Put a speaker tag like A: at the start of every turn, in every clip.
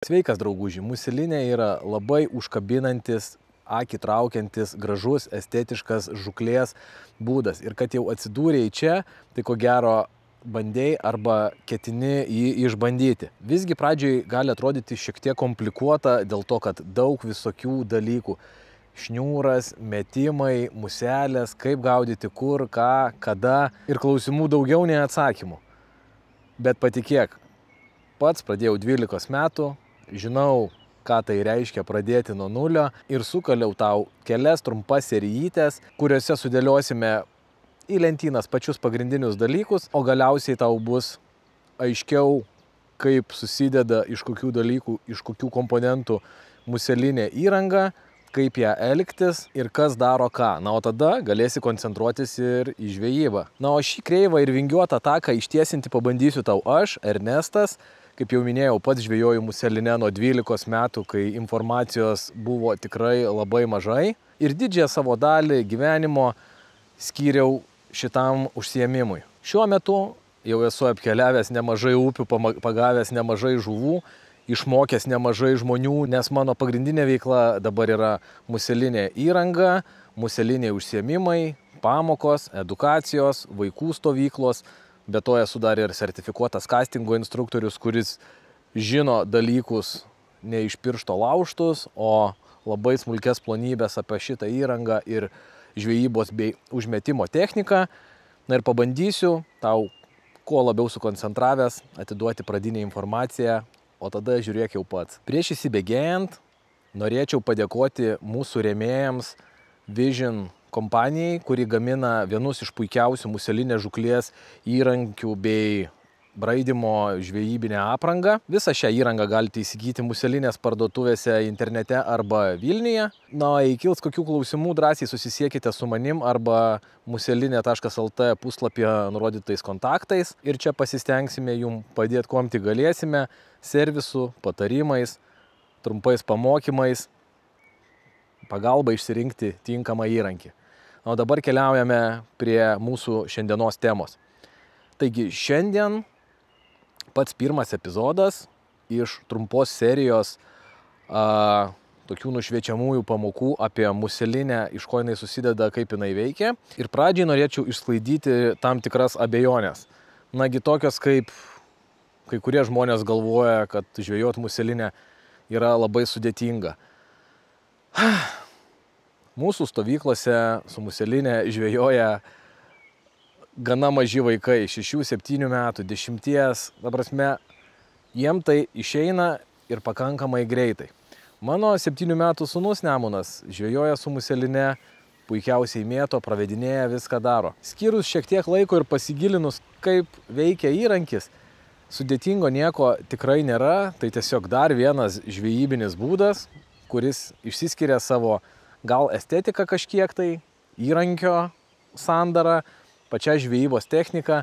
A: Sveikas drauguži, muselinė yra labai užkabinantis, akį traukiantis, gražus, estetiškas žūklės būdas. Ir kad jau atsidūrėjai čia, tai ko gero bandėjai arba ketini jį išbandyti. Visgi pradžioj gali atrodyti šiek tiek komplikuota dėl to, kad daug visokių dalykų. Šniūras, metimai, muselės, kaip gaudyti, kur, ką, kada ir klausimų daugiau nei atsakymų. Bet patikėk, pats pradėjau 12 metų, žinau, ką tai reiškia pradėti nuo nulio ir sukaliau tau kelias trumpas serijytes, kuriuose sudėliosime į lentynas pačius pagrindinius dalykus, o galiausiai tau bus aiškiau, kaip susideda iš kokių dalykų, iš kokių komponentų muselinė įranga, kaip ją elgtis ir kas daro ką. Na, o tada galėsi koncentruotis ir į žvejybą. Na, o šį kreivą ir vingiuotą taką ištiesinti pabandysiu tau aš, Ernestas. Kaip jau minėjau, pats žvejoju muselinę nuo 12 metų, kai informacijos buvo tikrai labai mažai. Ir didžiąją savo dalį gyvenimo skyriau šitam užsiėmimui. Šiuo metu jau esu apkeliavęs nemažai upių, pagavęs nemažai žuvų, išmokęs nemažai žmonių, nes mano pagrindinė veikla dabar yra muselinė įranga, museliniai užsiėmimai, pamokos, edukacijos, vaikų stovyklos. Be to esu dar ir sertifikuotas kastingo instruktorius, kuris žino dalykus ne iš piršto laužtus, o labai smulkės plonybės apie šitą įrangą ir žvejybos bei užmetimo techniką. Na ir pabandysiu tau kuo labiau sukoncentravęs atiduoti pradinę informaciją, o tada žiūrėk jau pats. Prieš įsibėgėjant norėčiau padėkoti mūsų rėmėjams Vision kompanijai, kuri gamina vienus iš puikiausių muselinės žūklės įrankių bei braidymo žvejybinę aprangą. Visą šią įrangą galite įsigyti muselinės parduotuvėse internete arba Vilniuje. Na, jei kils kokių klausimų, drąsiai susisiekite su manim arba muselinė.lt puslapyje nurodytais kontaktais. Ir čia pasistengsime jums padėti, kuom tik galėsime, servisu, patarimais, trumpais pamokymais, pagalba išsirinkti tinkamą įrankį. O dabar keliaujame prie mūsų šiandienos temos. Taigi šiandien pats pirmas epizodas iš trumpos serijos tokių nušviečiamųjų pamokų apie muselinę, iš ko jinai susideda, kaip jinai veikia. Ir pradžiai norėčiau išsklaidyti tam tikras abejonės. Nagi tokios, kaip kai kurie žmonės galvoja, kad žvejot muselinę yra labai sudėtinga. Mūsų stovyklose su muselinė žvejoja gana maži vaikai, 6-7 metų, 10, ta prasme, jiem tai išeina ir pakankamai greitai. Mano 7 metų sūnus Nemunas žvejoja su muselinė, puikiausiai mėto, pravedinėja, viską daro. Skyrus šiek tiek laiko ir pasigilinus, kaip veikia įrankis, sudėtingo nieko tikrai nėra, tai tiesiog dar vienas žvejybinis būdas, kuris išsiskiria savo gal estetika kažkiek tai, įrankio sandara, pačia žvejybos technika,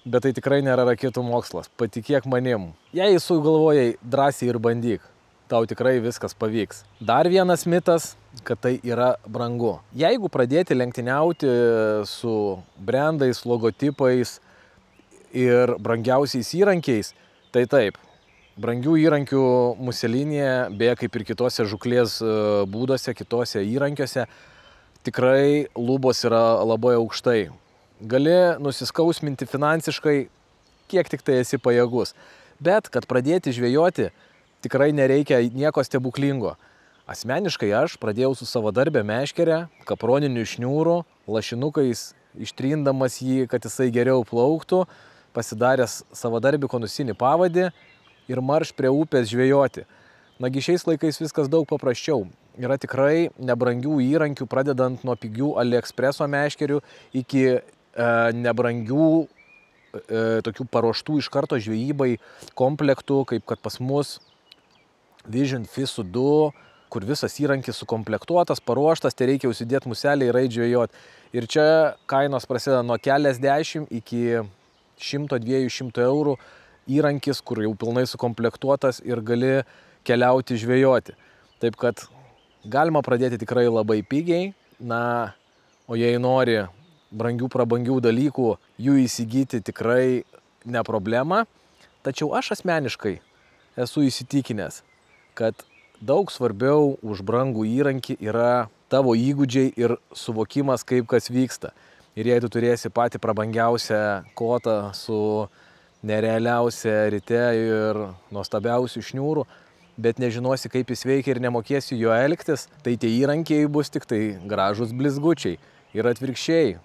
A: bet tai tikrai nėra raketų mokslas. Patikėk manim. Jei sugalvojai, drąsiai ir bandyk. Tau tikrai viskas pavyks. Dar vienas mitas, kad tai yra brangu. Jeigu pradėti lenktyniauti su brandais, logotipais ir brangiausiais įrankiais, tai taip. Brangių įrankių muselinėje, beje, kaip ir kitose žūklės būduose, kitose įrankiuose, tikrai lubos yra labai aukštai. Gali nusiskausminti finansiškai, kiek tik tai esi pajėgus. Bet, kad pradėti žvejoti, tikrai nereikia nieko stebuklingo. Asmeniškai aš pradėjau su savadarbė meškere, kaproniniu šniūru, lašinukais ištrindamas jį, kad jisai geriau plauktų, pasidaręs savadarbį konusinį pavadį ir marš prie upės žvejoti. Nagi šiais laikais viskas daug paprasčiau. Yra tikrai nebrangių įrankių, pradedant nuo pigių AliExpreso meškerių iki nebrangių tokių paruoštų iš karto žvejybai komplektų, kaip kad pas mus Vision FISU 2, kur visas įrankis sukomplektuotas, paruoštas, tai reikia užsidėti muselę ir eit žvejot. Ir čia kainos prasideda nuo keliasdešimt iki 100-200 eurų. Įrankis, kur jau pilnai sukomplektuotas ir gali keliauti žvejoti. Taip kad galima pradėti tikrai labai pigiai, na, o jei nori brangių prabangių dalykų, jų įsigyti tikrai ne problema. Tačiau aš asmeniškai esu įsitikinęs, kad daug svarbiau už brangų įrankį yra tavo įgūdžiai ir suvokimas, kaip kas vyksta. Ir jei tu turėsi patį prabangiausią kotą su nerealiausia rite ir nuostabiausių šniūrų, bet nežinosi, kaip jis veikia ir nemokėsi jo elgtis, tai tie įrankiai bus tik tai gražus blizgučiai. Ir atvirkščiai,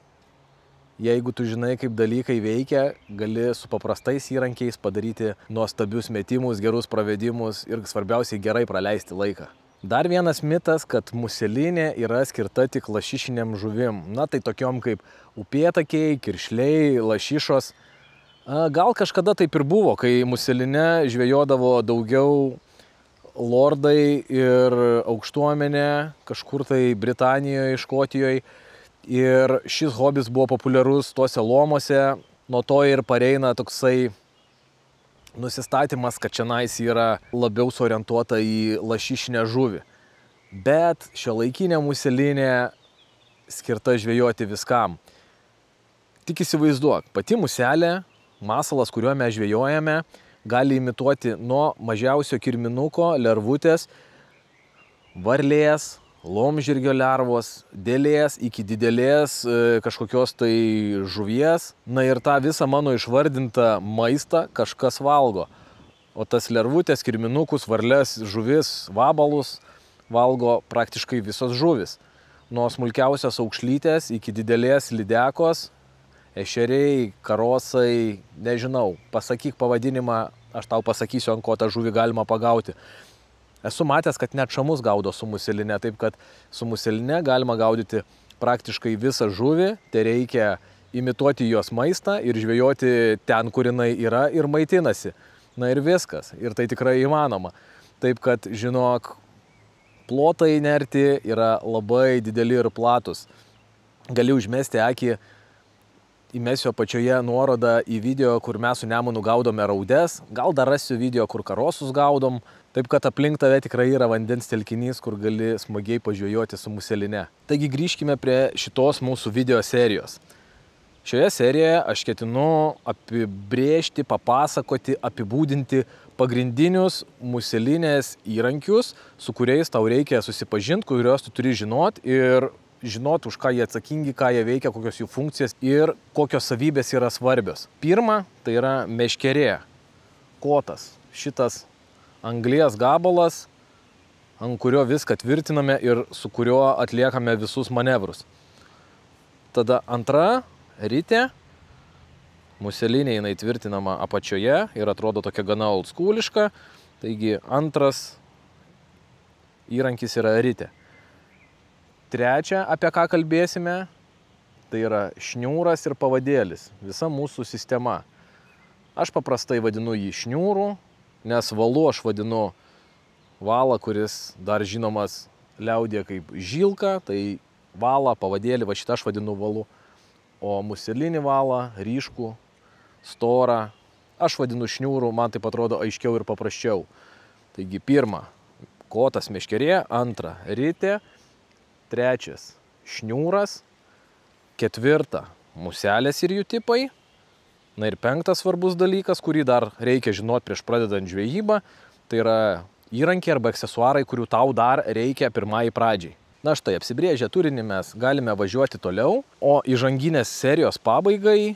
A: jeigu tu žinai, kaip dalykai veikia, gali su paprastais įrankiais padaryti nuostabius metimus, gerus pravedimus ir svarbiausiai gerai praleisti laiką. Dar vienas mitas, kad muselinė yra skirta tik lašišiniam žuvim. Na tai tokiom kaip upėtakiai, kiršliai, lašišos. Gal kažkada taip ir buvo, kai muselinė žvejodavo daugiau lordai ir aukštuomenė kažkur tai Britanijoje, Škotijoje. Ir šis hobis buvo populiarus tuose lomuose. Nuo to ir pareina toksai nusistatymas, kad čionais yra labiau suorientuota į lašišinę žuvį. Bet šiuolaikinė muselinė skirta žvejoti viskam. Tik įsivaizduok, pati muselė, masalas, kuriuo mes žvejojame, gali imituoti nuo mažiausio kirminuko, lervutės, varlės, laumžirgio lervos, dėlės iki didelės kažkokios tai žuvies. Na ir tą visą mano išvardintą maistą kažkas valgo. O tas lervutės, kirminukus, varlės, žuvis, vabalus valgo praktiškai visos žuvis. Nuo smulkiausios aukšlytės iki didelės lydekos, ešeriai, karosai, nežinau, pasakyk pavadinimą, aš tau pasakysiu, ant ko tą žuvį galima pagauti. Esu matęs, kad net šamus gaudo su muselinė, taip kad su muselinė galima gaudyti praktiškai visą žuvį, tai reikia imituoti jos maistą ir žvejoti ten, kur jinai yra ir maitinasi. Na ir viskas, ir tai tikrai įmanoma. Taip kad, žinok, plotai nerti yra labai dideli ir platus. Gali užmesti akį, įmesiu apačioje nuorodą į video, kur mes su Nemunu gaudome raudes, gal dar rasiu video, kur karosus gaudom. Taip kad aplink tave tikrai yra vandens telkinys, kur gali smagiai pažvejoti su museline. Taigi grįžkime prie šitos mūsų video serijos. Šioje serijoje aš ketinu apibrėžti, papasakoti, apibūdinti pagrindinius muselinės įrankius, su kuriais tau reikia susipažinti, kuriuos tu turi žinot ir žinot, už ką jie atsakingi, ką jie veikia, kokios jų funkcijas ir kokios savybės yra svarbios. Pirma, tai yra meškerė, kotas, šitas anglies gabalas, ant kurio viską tvirtiname ir su kuriuo atliekame visus manevrus. Tada antra, ritė, muselinė jinai tvirtinama apačioje ir atrodo tokia gana oldschooliška. Taigi antras įrankis yra ritė. Trečia, apie ką kalbėsime, tai yra šniūras ir pavadėlis, visa mūsų sistema. Aš paprastai vadinu jį šniūru, nes valu aš vadinu valą, kuris dar žinomas liaudėje kaip žilka, tai valą, pavadėlį, va šitą aš vadinu valu. O muselinį valą, ryškų, storą, aš vadinu šniūru, man taip atrodo aiškiau ir paprasčiau. Taigi pirma, kotas meškerė, antra, ritė, trečias, šniūras, ketvirta, muselės ir jų tipai. Na ir penktas svarbus dalykas, kurį dar reikia žinoti prieš pradedant žvejybą, tai yra įrankiai arba aksesuarai, kurių tau dar reikia pirmai pradžiai. Na štai, apsibrėžę turinį mes galime važiuoti toliau, o įžanginės serijos pabaigai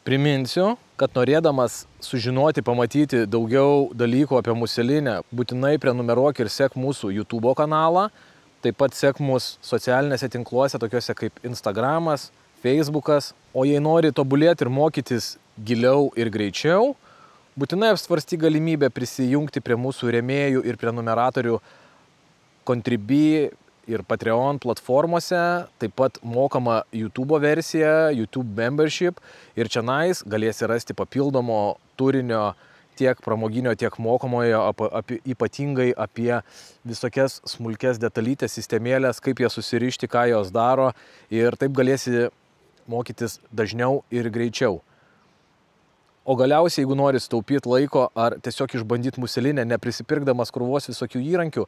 A: priminsiu, kad norėdamas sužinoti, pamatyti daugiau dalykų apie muselinę, būtinai prenumeruok ir sek mūsų YouTube kanalą, taip pat sek mus socialinėse tinkluose, tokiuose kaip Instagramas, Facebookas, o jei nori tobulėti ir mokytis giliau ir greičiau, būtinai apsvarstyk galimybę prisijungti prie mūsų rėmėjų ir prenumeratorių Contribui ir Patreon platformose, taip pat mokama YouTube versija, YouTube membership ir čionais galėsi rasti papildomo turinio tiek pramoginio, tiek mokomojo, ypatingai apie visokias smulkes detalytės sistemėlės, kaip jas susirišti, ką jos daro ir taip galėsi mokytis dažniau ir greičiau. O galiausiai, jeigu nori sutaupyti laiko ar tiesiog išbandyti muselinę, neprisipirkdamas krūvos visokių įrankių,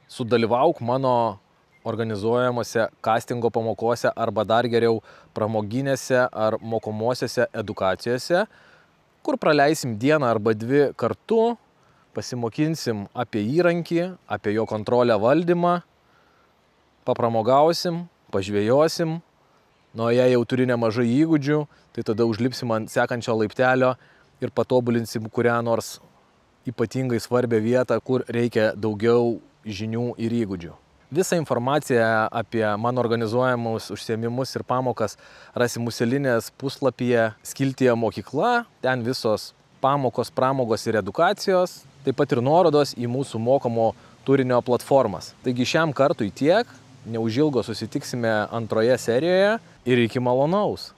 A: sudalyvauk mano organizuojamose castingo pamokose arba dar geriau pramoginėse ar mokomosiose edukacijose, kur praleisim dieną arba dvi kartu, pasimokinsim apie įrankį, apie jo kontrolę valdymą, papramogausim, pažvėjosim, jei jau turi nemažai įgūdžių, tai tada užlipsim ant sekančio laiptelio ir patobulinsim kurią nors ypatingai svarbią vietą, kur reikia daugiau žinių ir įgūdžių. Visą informaciją apie mano organizuojamus užsiėmimus ir pamokas rasi Muselinės puslapyje skiltyje mokykla, ten visos pamokos, pramogos ir edukacijos, taip pat ir nuorodos į mūsų mokomo turinio platformas. Taigi šiam kartui tiek, neužilgo susitiksime antroje serijoje ir iki malonaus.